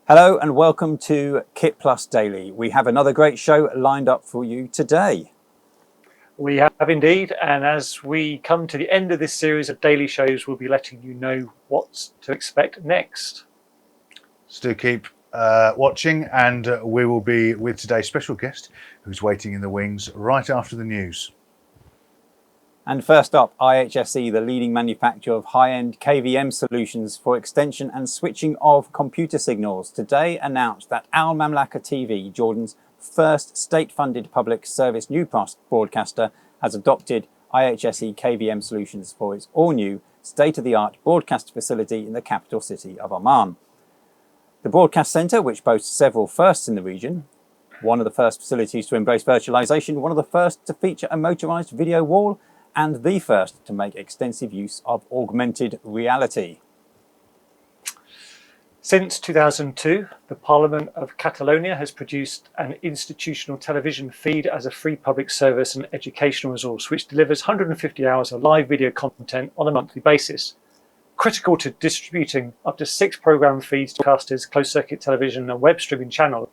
Hello and welcome to KitPlus Daily. We have another great show lined up for you today. We have indeed, and as we come to the end of this series of daily shows, we'll be letting you know what to expect next. So do keep watching, and we will be with today's special guest who's waiting in the wings right after the news. And first up, IHSE, the leading manufacturer of high-end KVM solutions for extension and switching of computer signals, today announced that Al-Mamlaka TV, Jordan's first state-funded public service newscast broadcaster, has adopted IHSE KVM solutions for its all-new, state-of-the-art broadcast facility in the capital city of Amman. The broadcast centre, which boasts several firsts in the region, one of the first facilities to embrace virtualisation, one of the first to feature a motorised video wall, and the first to make extensive use of augmented reality. Since 2002, the Parliament of Catalonia has produced an institutional television feed as a free public service and educational resource, which delivers 150 hours of live video content on a monthly basis. Critical to distributing up to 6 programme feeds to broadcasters, closed-circuit television and web streaming channels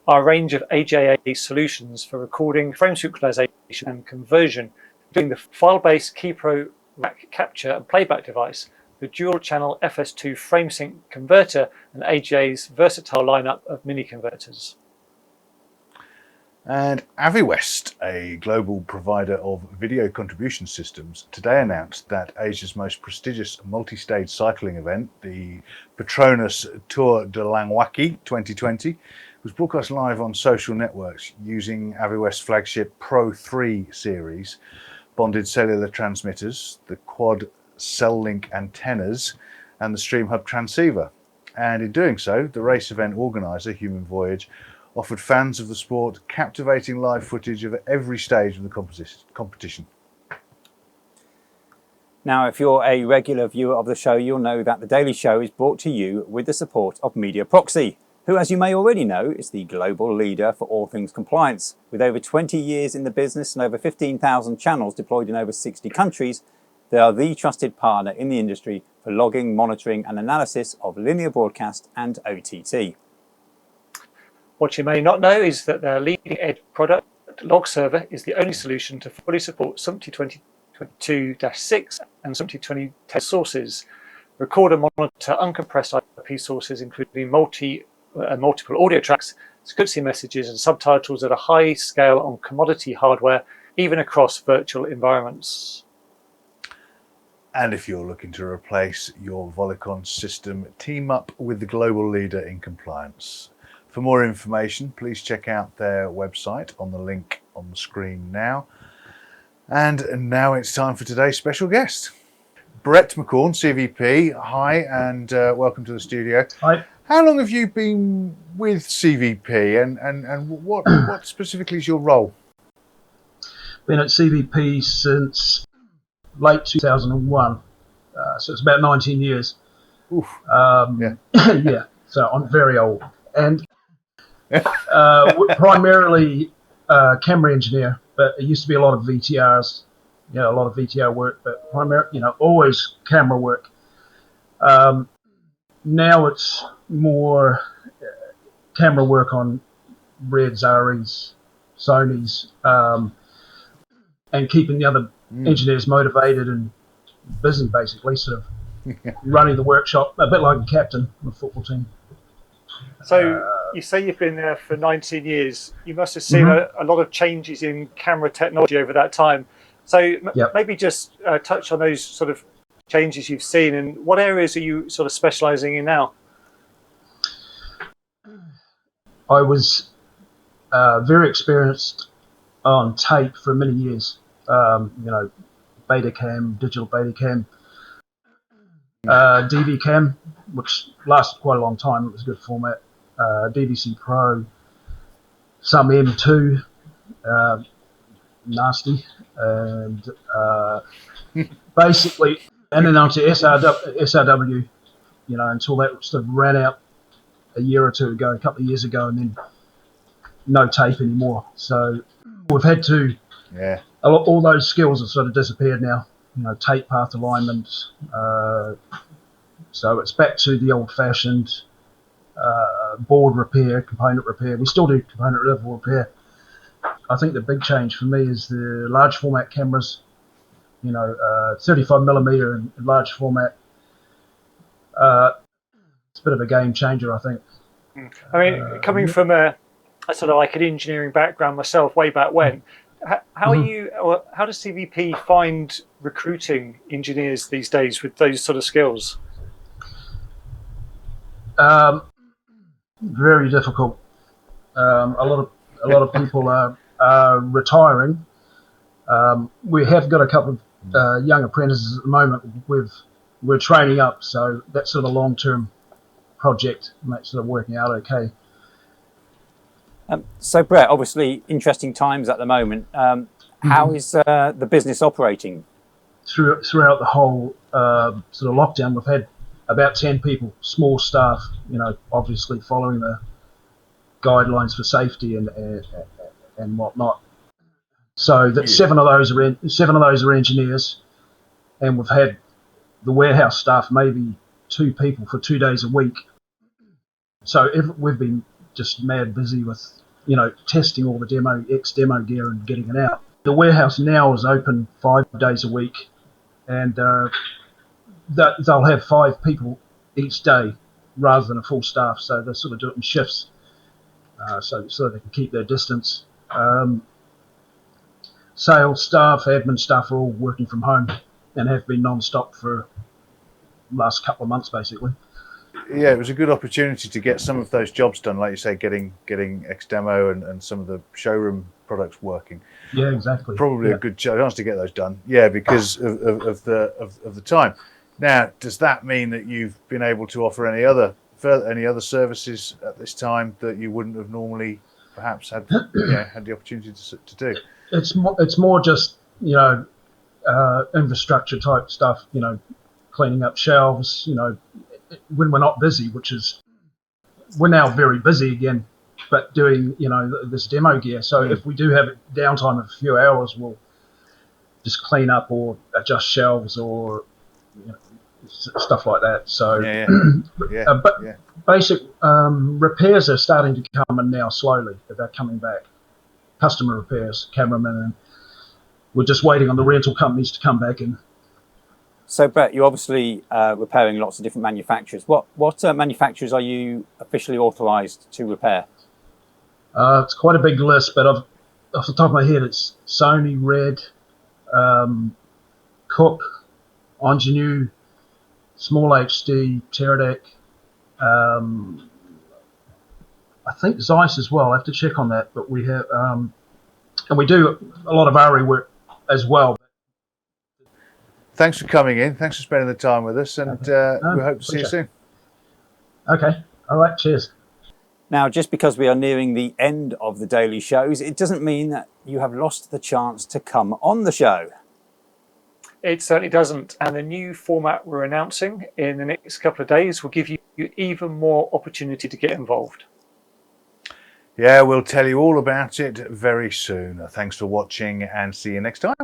are a range of AJA solutions for recording, frame synchronization and conversion, including the file-based KeyPro rack capture and playback device, the dual-channel FS2 frame sync converter, and AJA's versatile lineup of mini converters. And AVIWEST, a global provider of video contribution systems, today announced that Asia's most prestigious multi-stage cycling event, the PETRONAS Tour de Langkawi 2020, was broadcast live on social networks using AVIWEST's flagship Pro 3 series, bonded cellular transmitters, the quad cell link antennas, and the Stream Hub transceiver. And in doing so, the race event organiser, Human Voyage, offered fans of the sport captivating live footage of every stage of the competition. Now, if you're a regular viewer of the show, you'll know that the Daily Show is brought to you with the support of Media Proxy, who, as you may already know, is the global leader for all things compliance. With over 20 years in the business and over 15,000 channels deployed in over 60 countries, they are the trusted partner in the industry for logging, monitoring and analysis of linear broadcast and OTT. What you may not know is that their leading-edge product, Log Server, is the only solution to fully support SMPTE 2022-6 and SMPTE 2010 sources, record and monitor uncompressed IP sources, including multiple audio tracks, security messages and subtitles at a high scale on commodity hardware, even across virtual environments. And if you're looking to replace your Volacon system, team up with the global leader in compliance. For more information, please check out their website on the link on the screen now. And now it's time for today's special guest, Bret McCaughan, CVP. Hi, and welcome to the studio. Hi. How long have you been with CVP, and what specifically is your role? Been at CVP since late 2001, so it's about 19 years. Oof. Yeah. Yeah, so I'm very old. And primarily camera engineer, but it used to be a lot of VTRs, a lot of VTR work, but primarily, always camera work. Now it's more camera work on Reds, Aries, Sonys, and keeping the other engineers motivated and busy, basically, sort of running the workshop, a bit like a captain of a football team. So you say you've been there for 19 years. You must have seen a lot of changes in camera technology over that time. So maybe just touch on those sort of changes you've seen, and what areas are you sort of specialising in now? I was very experienced on tape for many years. Betacam, digital Betacam, DV Cam, which lasted quite a long time. It was a good format. DVC Pro, some M2, nasty, and basically, and then onto SRW, until that sort of ran out a year or two ago, a couple of years ago, and then no tape anymore. So we've had to, all those skills have sort of disappeared now. Tape path alignment. So it's back to the old-fashioned board repair, component repair. We still do component level repair. I think the big change for me is the large format cameras, 35mm in large format. It's a bit of a game changer, I think. I mean, coming from a sort of like an engineering background myself way back when, how are you, or how does CVP find recruiting engineers these days with those sort of skills? Very difficult. A lot of people are retiring. We have got a couple of young apprentices at the moment. We're training up, so that's sort of a long-term project, and that's sort of working out okay. So Brett, obviously interesting times at the moment. How is the business operating? Throughout the whole sort of lockdown, we've had about 10 people, small staff, obviously following the guidelines for safety and whatnot. So that seven of those are engineers, and we've had the warehouse staff, maybe 2 people for 2 days a week. So we've been just mad busy with testing all the demo gear and getting it out. The warehouse now is open 5 days a week, and they'll have 5 people each day rather than a full staff. So they sort of do it in shifts, so they can keep their distance. Sales staff, admin staff are all working from home and have been non-stop for the last couple of months, basically. Yeah, it was a good opportunity to get some of those jobs done, like you say, getting X-Demo and some of the showroom products working. Yeah, exactly. Probably a good chance to get those done. Yeah, because of the time. Now, does that mean that you've been able to offer any other services at this time that you wouldn't have normally perhaps had had the opportunity to do? It's more just infrastructure type stuff. Cleaning up shelves. When we're not busy, we're now very busy again, but doing this demo gear. So if we do have a downtime of a few hours, we'll just clean up or adjust shelves or stuff like that. So basic repairs are starting to come in now slowly. They're coming back. Customer repairs, cameramen, and we're just waiting on the rental companies to come back in. So Brett, you're obviously repairing lots of different manufacturers. What manufacturers are you officially authorised to repair? It's quite a big list, but off the top of my head, it's Sony, Red, Cook, Ingenue, Small HD, Teradek. I think Zeiss as well. I have to check on that, but we have, and we do a lot of ARRI work as well. Thanks for coming in. Thanks for spending the time with us, and we hope to see you soon. Okay. All right. Cheers. Now, just because we are nearing the end of the daily shows, it doesn't mean that you have lost the chance to come on the show. It certainly doesn't. And the new format we're announcing in the next couple of days will give you even more opportunity to get involved. Yeah, we'll tell you all about it very soon. Thanks for watching, and see you next time.